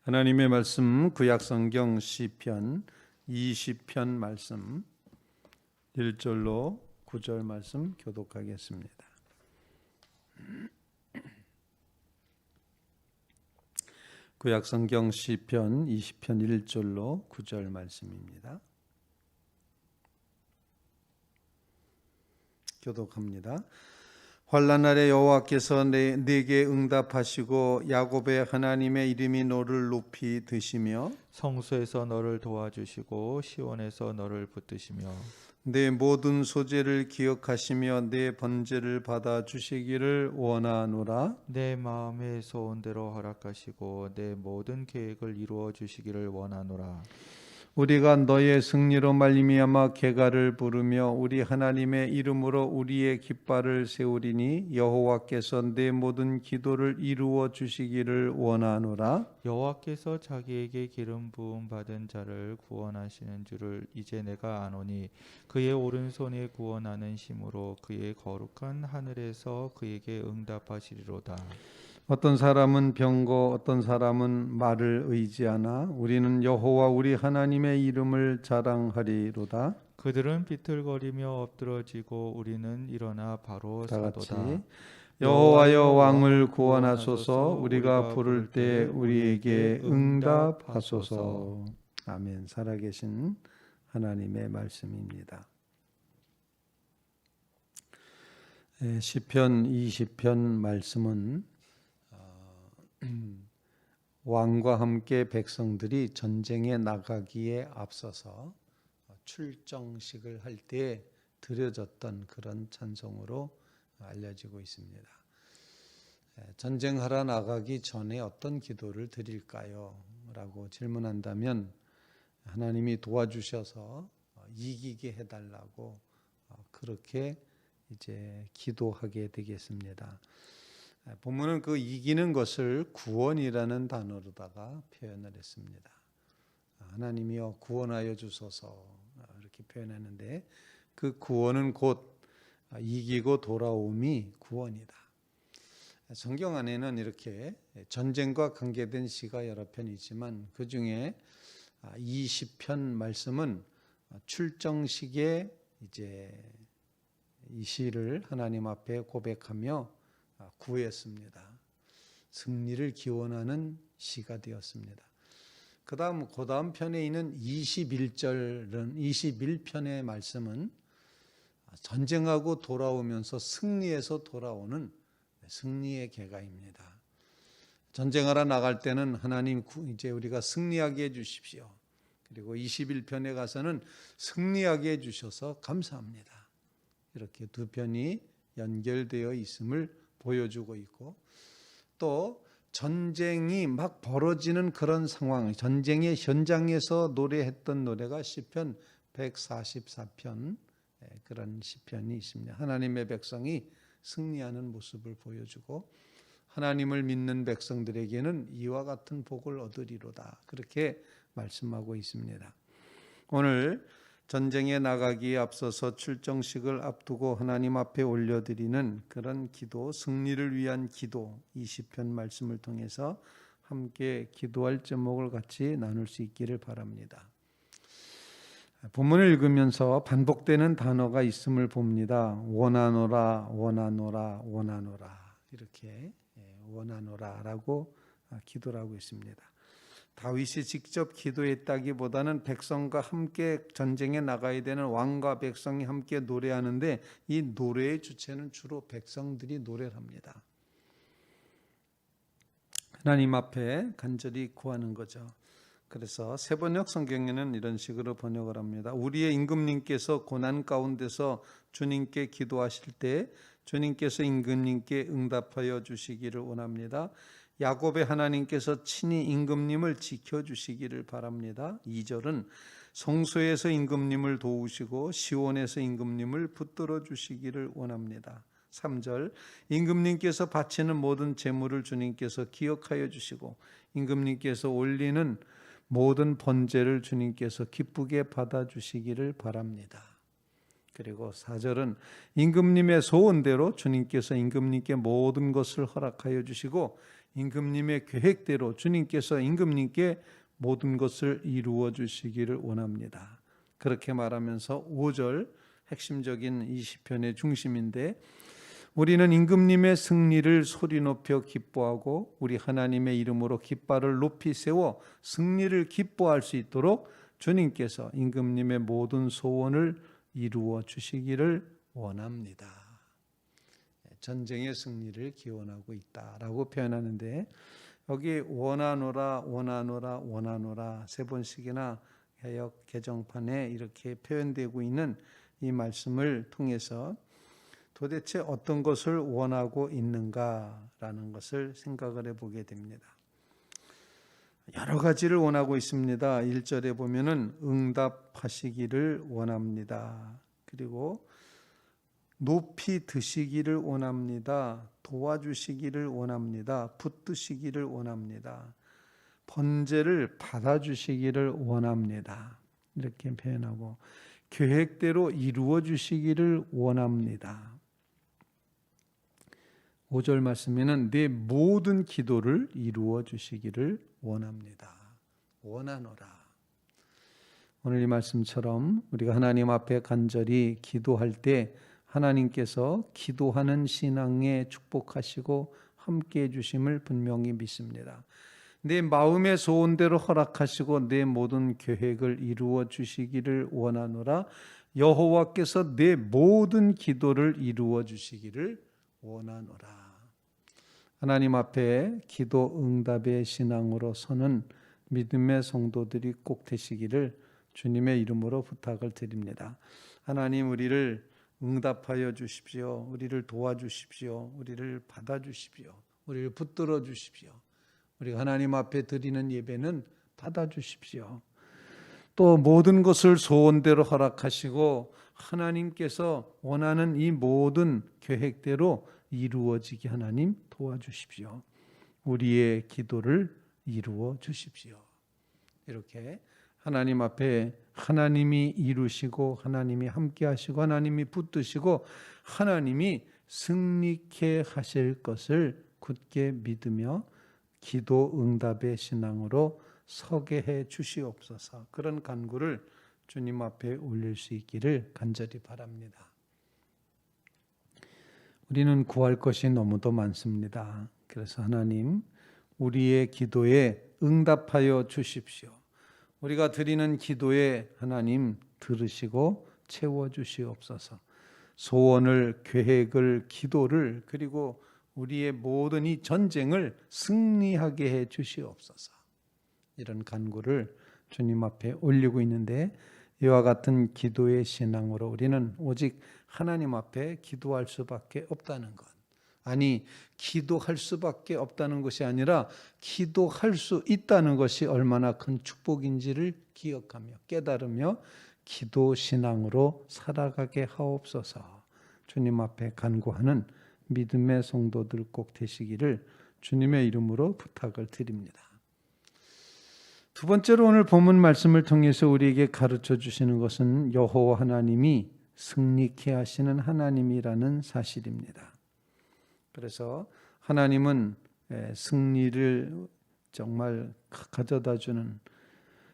하나님의 말씀 구약성경 시편 20편 말씀 1절로 9절 말씀 교독하겠습니다. 구약성경 시편 20편 1절로 9절 말씀입니다. 교독합니다. 환난날에 여호와께서 내게 응답하시고 야곱의 하나님의 이름이 너를 높이 드시며 성소에서 너를 도와주시고 시온에서 너를 붙드시며 내 모든 소재를 기억하시며 내 번제를 받아 주시기를 원하노라. 내 마음의 소원대로 허락하시고 내 모든 계획을 이루어 주시기를 원하노라. 우리가 너의 승리로 말미암아 개가를 부르며 우리 하나님의 이름으로 우리의 깃발을 세우리니 여호와께서 내 모든 기도를 이루어 주시기를 원하노라. 여호와께서 자기에게 기름 부음 받은 자를 구원하시는 줄을 이제 내가 아노니 그의 오른손에 구원하는 힘으로 그의 거룩한 하늘에서 그에게 응답하시리로다. 어떤 사람은 병거 어떤 사람은 말을 의지하나 우리는 여호와 우리 하나님의 이름을 자랑하리로다. 그들은 비틀거리며 엎드러지고 우리는 일어나 바로 다 같이 서도다. 여호와여 왕을 구원하소서. 우리가 부를 때 우리에게 응답하소서. 아멘. 살아계신 하나님의 말씀입니다. 시편 20편 말씀은 왕과 함께 백성들이 전쟁에 나가기에 앞서서 출정식을 할 때 드려졌던 그런 찬송으로 알려지고 있습니다. 전쟁하러 나가기 전에 어떤 기도를 드릴까요? 라고 질문한다면 하나님이 도와주셔서 이기게 해달라고 그렇게 이제 기도하게 되겠습니다. 본문은 그 이기는 것을 구원이라는 단어로다가 표현을 했습니다. 하나님이여 구원하여 주소서 이렇게 표현하는데 그 구원은 곧 이기고 돌아옴이 구원이다. 성경 안에는 이렇게 전쟁과 관계된 시가 여러 편 있지만 그 중에 20편 말씀은 출정식에 이제 이 시를 하나님 앞에 고백하며 구했습니다. 승리를 기원하는 시가 되었습니다. 그 다음 편에 있는 21편의 말씀은 전쟁하고 돌아오면서 승리해서 돌아오는 승리의 계가입니다. 전쟁하러 나갈 때는 하나님 이제 우리가 승리하게 해주십시오. 그리고 21편에 가서는 승리하게 해주셔서 감사합니다. 이렇게 두 편이 연결되어 있음을 보여주고 있고 또 전쟁이 막 벌어지는 그런 상황, 전쟁의 현장에서 노래했던 노래가 시편 144편 그런 시편이 있습니다. 하나님의 백성이 승리하는 모습을 보여주고 하나님을 믿는 백성들에게는 이와 같은 복을 얻으리로다. 그렇게 말씀하고 있습니다. 오늘 전쟁에 나가기에 앞서서 출정식을 앞두고 하나님 앞에 올려드리는 그런 기도, 승리를 위한 기도, 20편 말씀을 통해서 함께 기도할 제목을 같이 나눌 수 있기를 바랍니다. 본문을 읽으면서 반복되는 단어가 있음을 봅니다. 원하노라, 원하노라, 원하노라 이렇게 원하노라라고 기도를 하고 있습니다. 다윗이 직접 기도했다기보다는 백성과 함께 전쟁에 나가야 되는 왕과 백성이 함께 노래하는데 이 노래의 주체는 주로 백성들이 노래를 합니다. 하나님 앞에 간절히 구하는 거죠. 그래서 세번역 성경에는 이런 식으로 번역을 합니다. 우리의 임금님께서 고난 가운데서 주님께 기도하실 때 주님께서 임금님께 응답하여 주시기를 원합니다. 야곱의 하나님께서 친히 임금님을 지켜주시기를 바랍니다. 2절은 성소에서 임금님을 도우시고 시온에서 임금님을 붙들어 주시기를 원합니다. 3절 임금님께서 바치는 모든 제물을 주님께서 기억하여 주시고 임금님께서 올리는 모든 번제를 주님께서 기쁘게 받아주시기를 바랍니다. 그리고 4절은 임금님의 소원대로 주님께서 임금님께 모든 것을 허락하여 주시고 임금님의 계획대로 주님께서 임금님께 모든 것을 이루어 주시기를 원합니다. 그렇게 말하면서 5절 핵심적인 이 시편의 중심인데, 우리는 임금님의 승리를 소리 높여 기뻐하고 우리 하나님의 이름으로 깃발을 높이 세워 승리를 기뻐할 수 있도록 주님께서 임금님의 모든 소원을 이루어 주시기를 원합니다. 전쟁의 승리를 기원하고 있다라고 표현하는데, 여기 원하노라 원하노라 원하노라 세 번씩이나 개역 개정판에 이렇게 표현되고 있는 이 말씀을 통해서 도대체 어떤 것을 원하고 있는가라는 것을 생각을 해보게 됩니다. 여러 가지를 원하고 있습니다. 1절에 보면은 응답하시기를 원합니다. 그리고 높이 드시기를 원합니다. 도와주시기를 원합니다. 붙드시기를 원합니다. 번제를 받아주시기를 원합니다. 이렇게 표현하고 계획대로 이루어 주시기를 원합니다. 5절 말씀에는 내 모든 기도를 이루어 주시기를 원합니다. 원하노라. 오늘 이 말씀처럼 우리가 하나님 앞에 간절히 기도할 때 하나님께서 기도하는 신앙에 축복하시고 함께 해주심을 분명히 믿습니다. 내 마음의 소원대로 허락하시고 내 모든 계획을 이루어 주시기를 원하노라. 여호와께서 내 모든 기도를 이루어 주시기를 원하노라. 하나님 앞에 기도 응답의 신앙으로 서는 믿음의 성도들이 꼭 되시기를 주님의 이름으로 부탁을 드립니다. 하나님, 우리를 응답하여 주십시오. 우리를 도와주십시오. 우리를 받아주십시오. 우리를 붙들어 주십시오. 우리가 하나님 앞에 드리는 예배는 받아주십시오. 또 모든 것을 소원대로 허락하시고 하나님께서 원하는 이 모든 계획대로 이루어지게 하나님 도와주십시오. 우리의 기도를 이루어 주십시오. 이렇게 하나님 앞에 하나님이 이루시고 하나님이 함께 하시고 하나님이 붙드시고 하나님이 승리케 하실 것을 굳게 믿으며 기도 응답의 신앙으로 서게 해 주시옵소서. 그런 간구를 주님 앞에 올릴 수 있기를 간절히 바랍니다. 우리는 구할 것이 너무도 많습니다. 그래서 하나님, 우리의 기도에 응답하여 주십시오. 우리가 드리는 기도에 하나님 들으시고 채워주시옵소서. 소원을, 계획을, 기도를, 그리고 우리의 모든 이 전쟁을 승리하게 해 주시옵소서. 이런 간구를 주님 앞에 올리고 있는데, 이와 같은 기도의 신앙으로 우리는 오직 하나님 앞에 기도할 수밖에 없다는 것. 아니, 기도할 수밖에 없다는 것이 아니라 기도할 수 있다는 것이 얼마나 큰 축복인지를 기억하며 깨달으며 기도 신앙으로 살아가게 하옵소서. 주님 앞에 간구하는 믿음의 성도들 꼭 되시기를 주님의 이름으로 부탁을 드립니다. 두 번째로 오늘 본문 말씀을 통해서 우리에게 가르쳐 주시는 것은 여호와 하나님이 승리케 하시는 하나님이라는 사실입니다. 그래서 하나님은 승리를 정말 가져다주는,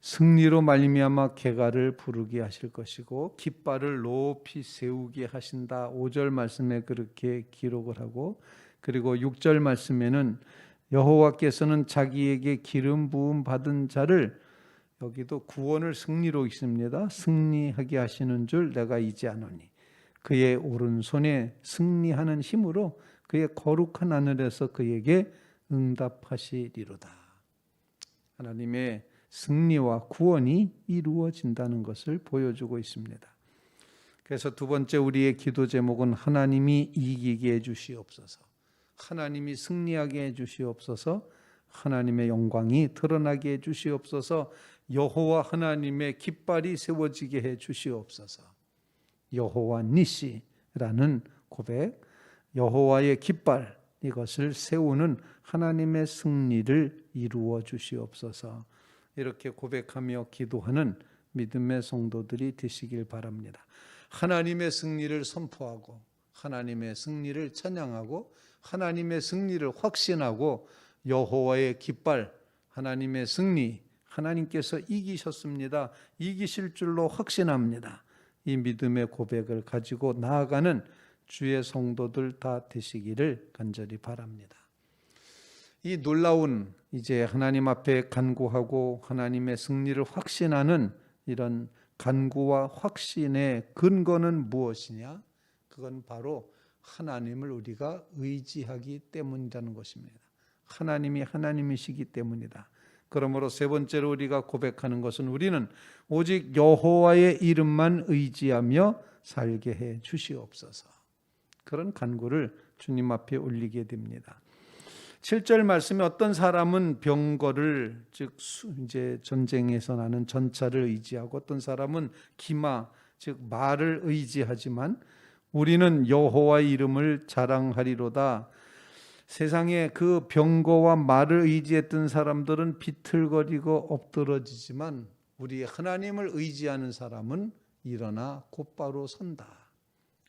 승리로 말미암아 객가를 부르게 하실 것이고 깃발을 높이 세우게 하신다. 5절 말씀에 그렇게 기록을 하고, 그리고 6절 말씀에는 여호와께서는 자기에게 기름 부음 받은 자를, 여기도 구원을 승리로 있습니다. 승리하게 하시는 줄 내가 이제 아노니 그의 오른손에 승리하는 힘으로 그의 거룩한 하늘에서 그에게 응답하시리로다. 하나님의 승리와 구원이 이루어진다는 것을 보여주고 있습니다. 그래서 두 번째 우리의 기도 제목은 하나님이 이기게 해주시옵소서. 하나님이 승리하게 해주시옵소서. 하나님의 영광이 드러나게 해주시옵소서. 여호와 하나님의 깃발이 세워지게 해주시옵소서. 여호와 니시라는 고백, 여호와의 깃발, 이것을 세우는 하나님의 승리를 이루어 주시옵소서. 이렇게 고백하며 기도하는 믿음의 성도들이 되시길 바랍니다. 하나님의 승리를 선포하고 하나님의 승리를 찬양하고 하나님의 승리를 확신하고 여호와의 깃발, 하나님의 승리, 하나님께서 이기셨습니다. 이기실 줄로 확신합니다. 이 믿음의 고백을 가지고 나아가는 주의 성도들 다 되시기를 간절히 바랍니다. 이 놀라운 이제 하나님 앞에 간구하고 하나님의 승리를 확신하는 이런 간구와 확신의 근거는 무엇이냐? 그건 바로 하나님을 우리가 의지하기 때문이라는 것입니다. 하나님이 하나님이시기 때문이다. 그러므로 세 번째로 우리가 고백하는 것은 우리는 오직 여호와의 이름만 의지하며 살게 해 주시옵소서. 그런 간구를 주님 앞에 올리게 됩니다. 7절 말씀에 어떤 사람은 병거를 즉 이제 전쟁에서 나는 전차를 의지하고 어떤 사람은 기마 즉 말을 의지하지만 우리는 여호와의 이름을 자랑하리로다. 세상에 그 병거와 말을 의지했던 사람들은 비틀거리고 엎드러지지만 우리 하나님을 의지하는 사람은 일어나 곧바로 선다.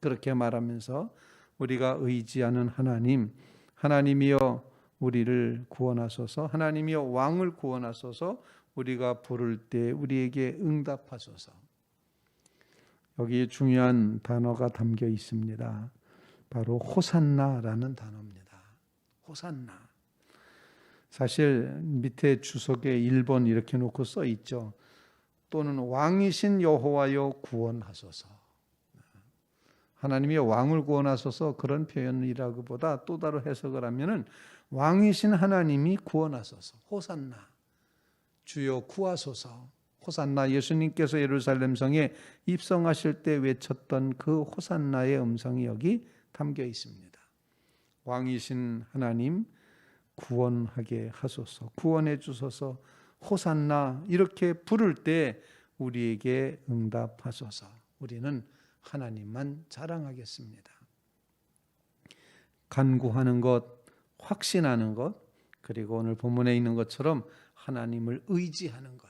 그렇게 말하면서 우리가 의지하는 하나님, 하나님이여 우리를 구원하소서, 하나님이여 왕을 구원하소서, 우리가 부를 때 우리에게 응답하소서. 여기 중요한 단어가 담겨 있습니다. 바로 호산나라는 단어입니다. 호산나. 사실 밑에 주석에 1번 이렇게 놓고 써 있죠. 또는 왕이신 여호와여 구원하소서. 하나님이 왕을 구원하소서 그런 표현이라기보다 또 다른 해석을 하면은 왕이신 하나님이 구원하소서. 호산나. 주여 구하소서. 호산나. 예수님께서 예루살렘 성에 입성하실 때 외쳤던 그 호산나의 음성이 여기 담겨 있습니다. 왕이신 하나님 구원하게 하소서. 구원해 주소서. 호산나. 이렇게 부를 때 우리에게 응답하소서. 우리는 하나님만 자랑하겠습니다. 간구하는 것, 확신하는 것, 그리고 오늘 본문에 있는 것처럼 하나님을 의지하는 것,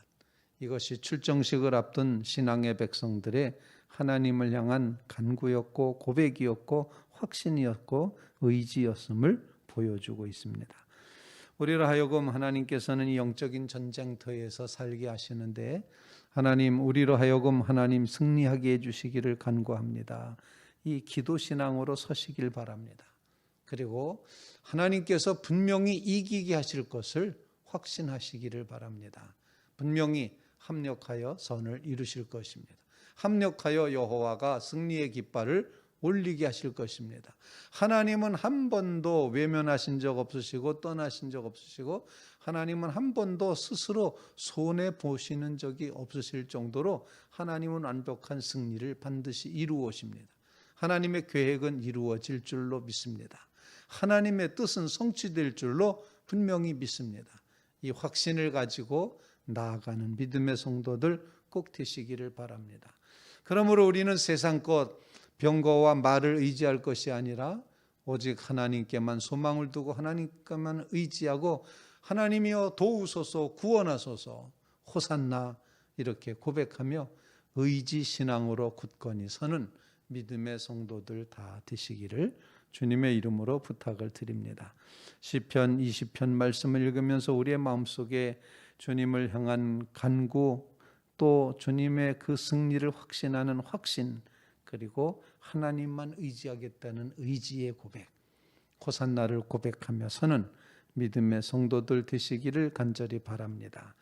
이것이 출정식을 앞둔 신앙의 백성들의 하나님을 향한 간구였고 고백이었고 확신이었고 의지였음을 보여주고 있습니다. 우리를 하여금 하나님께서는 이 영적인 전쟁터에서 살게 하시는데 하나님 우리로 하여금 하나님 승리하게 해주시기를 간구합니다. 이 기도 신앙으로 서시길 바랍니다. 그리고 하나님께서 분명히 이기게 하실 것을 확신하시기를 바랍니다. 분명히 합력하여 선을 이루실 것입니다. 합력하여 여호와가 승리의 깃발을 올리게 하실 것입니다. 하나님은 한 번도 외면하신 적 없으시고 떠나신 적 없으시고 하나님은 한 번도 스스로 손해 보시는 적이 없으실 정도로 하나님은 완벽한 승리를 반드시 이루어 오십니다. 하나님의 계획은 이루어질 줄로 믿습니다. 하나님의 뜻은 성취될 줄로 분명히 믿습니다. 이 확신을 가지고 나아가는 믿음의 성도들 꼭 되시기를 바랍니다. 그러므로 우리는 세상 것 병거와 말을 의지할 것이 아니라 오직 하나님께만 소망을 두고 하나님께만 의지하고 하나님이여 도우소서 구원하소서 호산나 이렇게 고백하며 의지 신앙으로 굳건히 서는 믿음의 성도들 다 되시기를 주님의 이름으로 부탁을 드립니다. 시편 20편 말씀을 읽으면서 우리의 마음속에 주님을 향한 간구 또 주님의 그 승리를 확신하는 확신 그리고 하나님만 의지하겠다는 의지의 고백 호산나를 고백하며 서는 믿음의 성도들 되시기를 간절히 바랍니다.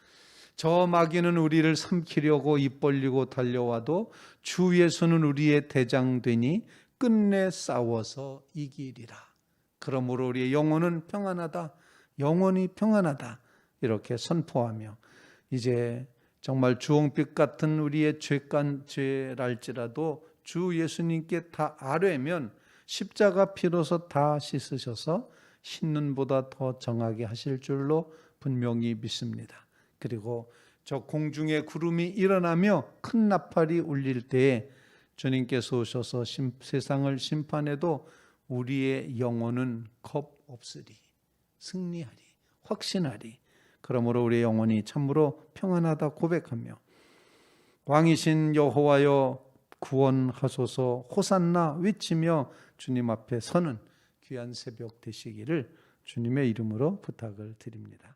저 마귀는 우리를 삼키려고 입 벌리고 달려와도 주 예수는 우리의 대장되니 끝내 싸워서 이기리라. 그러므로 우리의 영혼은 평안하다. 영혼이 평안하다. 이렇게 선포하며 이제 정말 주홍빛 같은 우리의 죄랄지라도 주 예수님께 다 아뢰면 십자가 피로서 다 씻으셔서 씻는보다 더 정하게 하실 줄로 분명히 믿습니다. 그리고 저 공중의 구름이 일어나며 큰 나팔이 울릴 때에 주님께서 오셔서 세상을 심판해도 우리의 영혼은 겁 없으리, 승리하리, 확신하리. 그러므로 우리의 영혼이 참으로 평안하다 고백하며 왕이신 여호와여 구원하소서 호산나 외치며 주님 앞에 서는 귀한 새벽 되시기를 주님의 이름으로 부탁을 드립니다.